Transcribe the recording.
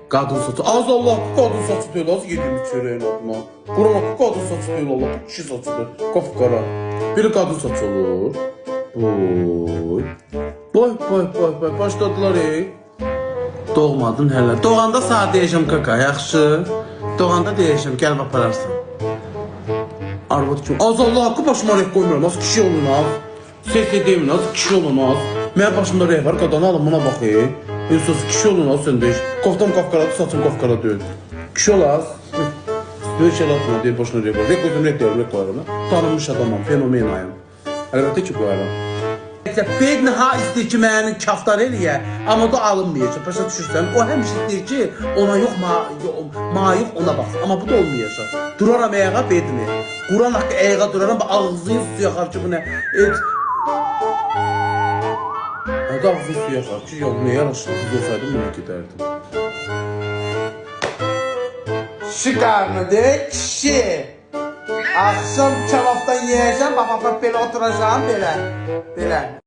Qadın saçı. Az Allah, bu qadın saçı deyil, az yediyim çörəyin adına. Quran haqqı qadın saçı deyil Allah, bu kişi saçıdır. Qapqara. Biri qadın saçı olur. Boy. Başladılar Doğmadın hələ. Doğanda saat deyəcəm kaka, yaxşı. Doğanda deyəcəm, gəlb apararsan. Arvad kim? Az Allah haqqı başıma rək qoymuram, az kişi olun az. Sesli deyin az, kişi olun az. Mənim başımda rək var, qadanı alın buna bax Ensaz kişi olun az sən deyiş. Qoftam qafqaradır, saçım qafqara deyil. Kişi ol az. Böyle şeyler atmıyor deyil, başına rək var. Rək qoydum, rək deyil, rək qoyarım. Tanınmış adamam, fenomen ayım. Əlbəttə ki, qoyarım. Bedni ha istəyir ki, məni kaftar eləyə, amma da alınmayacaq. Başa düşürsən, o həmişə istəyir ki, ona yox, yox ona baxsın. Amma bu da olmayacaq. Duraram ayağa bedni. Quran haqqı ayağa duraram, ağzıyı suya xar ki, bu nə? Hadi ağzıyı suya xar ki, yox, nə yaraşır? Qız olsaydım, buna gedərdim. Şikarını de, kişi. Akşam kebaptan yiyeceğim, bak belə oturacağım, belə.